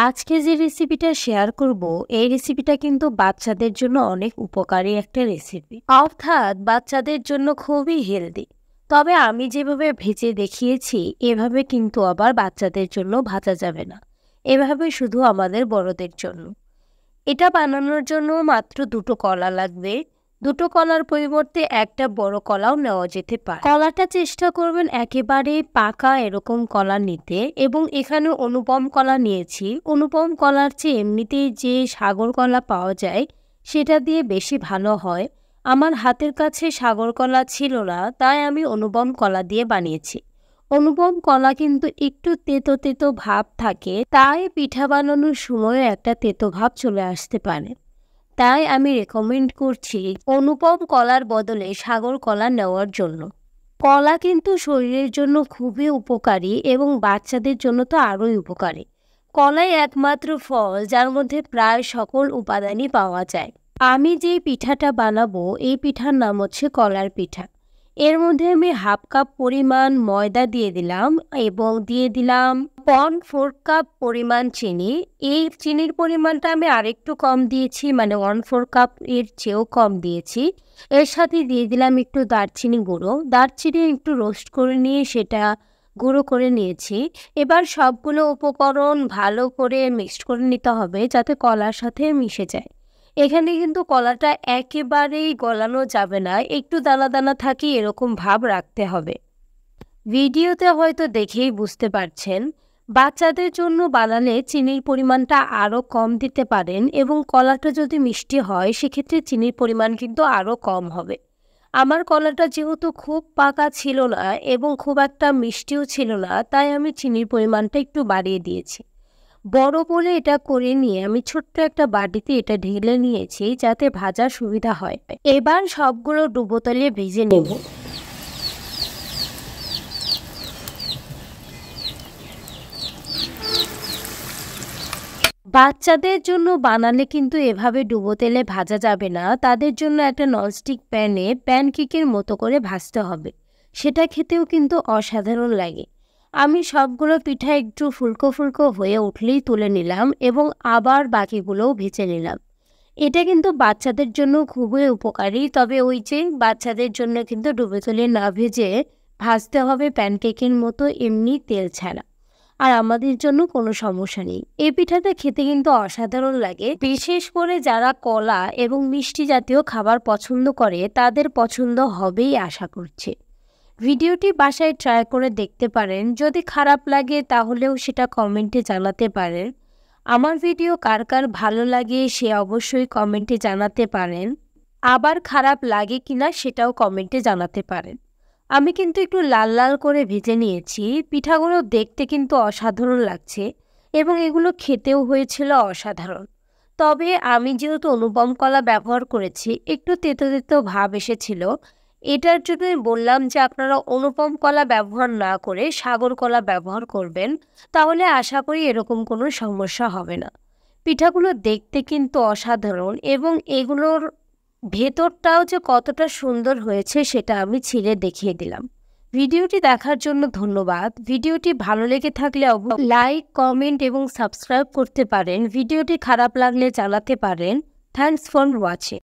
আজকে যে রেসিপিটা শেয়ার করব, এই রেসিপিটা কিন্তু বাচ্চাদের জন্য অনেক উপকারী একটা রেসিপি, অর্থাৎ বাচ্চাদের জন্য খুবই হেলদি। তবে আমি যেভাবে ভেজে দেখিয়েছি এভাবে কিন্তু আবার বাচ্চাদের জন্য ভাজা যাবে না, এভাবে শুধু আমাদের বড়দের জন্য। এটা বানানোর জন্য মাত্র দুটো কলা লাগবে। দুটো কলার পরিবর্তে একটা বড় কলাও নেওয়া যেতে পারে। কলাটা চেষ্টা করবেন একেবারে পাকা এরকম কলা নিতে, এবং এখানে অনুপম কলা নিয়েছি। অনুপম কলার চেয়ে এমনিতেই যে সাগর কলা পাওয়া যায় সেটা দিয়ে বেশি ভালো হয়। আমার হাতের কাছে সাগর কলা ছিল না, তাই আমি অনুপম কলা দিয়ে বানিয়েছি। অনুপম কলা কিন্তু একটু তেতো তেতো ভাব থাকে, তাই পিঠা বানানোর সময় একটা তেতো ভাব চলে আসতে পারে। তাই আমি রেকমেন্ড করছি অনুপম কলার বদলে সাগর কলা নেওয়ার জন্য। কলা কিন্তু শরীরের জন্য খুবই উপকারী, এবং বাচ্চাদের জন্য তো আরোই উপকারী। কলাই একমাত্র ফল যার মধ্যে প্রায় সকল উপাদানই পাওয়া যায়। আমি যে পিঠাটা বানাবো এই পিঠার নাম হচ্ছে কলার পিঠা। এর মধ্যে আমি হাফ কাপ পরিমাণ ময়দা দিয়ে দিলাম, এবং দিয়ে দিলাম 1/4 কাপ পরিমাণ চিনি। এই চিনির পরিমাণটা আমি আরেকটু কম দিয়েছি, মানে 1/4 কাপ এর চেয়েও কম দিয়েছি। এর সাথে দিয়ে দিলাম একটু দারচিনি গুঁড়ো। দারচিনি একটু রোস্ট করে নিয়ে সেটা গুঁড়ো করে নিয়েছি। এবার সবগুলো উপকরণ ভালো করে মিক্সড করে নিতে হবে যাতে কলার সাথে মিশে যায়। এখানে কিন্তু কলাটা একেবারেই গলানো যাবে না, একটু দানা দানা থাকে এরকম ভাব রাখতে হবে। ভিডিওতে হয়তো দেখেই বুঝতে পারছেন। বাচ্চাদের জন্য বানালে চিনির পরিমাণটা আরও কম দিতে পারেন, এবং কলাটা যদি মিষ্টি হয় সেক্ষেত্রে চিনির পরিমাণ কিন্তু আরও কম হবে। আমার কলাটা যেহেতু খুব পাকা ছিল না এবং খুব একটা মিষ্টিও ছিল না, তাই আমি চিনির পরিমাণটা একটু বাড়িয়ে দিয়েছি। বড় বলে এটা করে নিয়ে আমি ছোট্ট একটা বাটিতে এটা ঢেলে নিয়েছি যাতে ভাজার সুবিধা হয়। এবার সবগুলো ডুবো তেলে ভেজে নেব। বাচ্চাদের জন্য বানালে কিন্তু এভাবে ডুবো তেলে ভাজা যাবে না, তাদের জন্য একটা ননস্টিক প্যানে প্যানকেকের মতো করে ভাজতে হবে। সেটা খেতেও কিন্তু অসাধারণ লাগে। আমি সবগুলো পিঠা একটু ফুলকো ফুলকো হয়ে উঠলেই তুলে নিলাম, এবং আবার বাকিগুলোও ভেজে নিলাম। এটা কিন্তু বাচ্চাদের জন্য খুবই উপকারী, তবে ওই যে বাচ্চাদের জন্য কিন্তু ডুবো তেলে না ভেজে ভাজতে হবে প্যানকেকের মতো এমনি তেল ছাড়া। আর আমাদের জন্য কোনো সমস্যা নেই। এই পিঠাটা খেতে কিন্তু অসাধারণ লাগে, বিশেষ করে যারা কলা এবং মিষ্টি জাতীয় খাবার পছন্দ করে তাদের পছন্দ হবেই আশা করছি। ভিডিওটি বাসায় ট্রাই করে দেখতে পারেন, যদি খারাপ লাগে তাহলেও সেটা কমেন্টে জানাতে পারেন। আমার ভিডিও কার কার ভালো লাগে সে অবশ্যই কমেন্টে জানাতে পারেন, আবার খারাপ লাগে কিনা সেটাও কমেন্টে জানাতে পারেন। আমি কিন্তু একটু লাল লাল করে ভেজে নিয়েছি। পিঠাগুলো দেখতে কিন্তু অসাধারণ লাগছে, এবং এগুলো খেতেও হয়েছিল অসাধারণ। তবে আমি যেহেতু অনুপম কলা ব্যবহার করেছি একটু তেতো তেতো ভাব এসেছিল। এটার জন্যই বললাম যে আপনারা অনুপম কলা ব্যবহার না করে সাগর কলা ব্যবহার করবেন, তাহলে আশা করি এরকম কোনো সমস্যা হবে না। পিঠাগুলো দেখতে কিন্তু অসাধারণ, এবং এগুলোর ভেতরটাও যে কতটা সুন্দর হয়েছে সেটা আমি ছিঁড়ে দেখিয়ে দিলাম। ভিডিওটি দেখার জন্য ধন্যবাদ। ভিডিওটি ভালো লেগে থাকলে লাইক, কমেন্ট এবং সাবস্ক্রাইব করতে পারেন। ভিডিওটি খারাপ লাগলে জানাতে পারেন। Thanks for watching.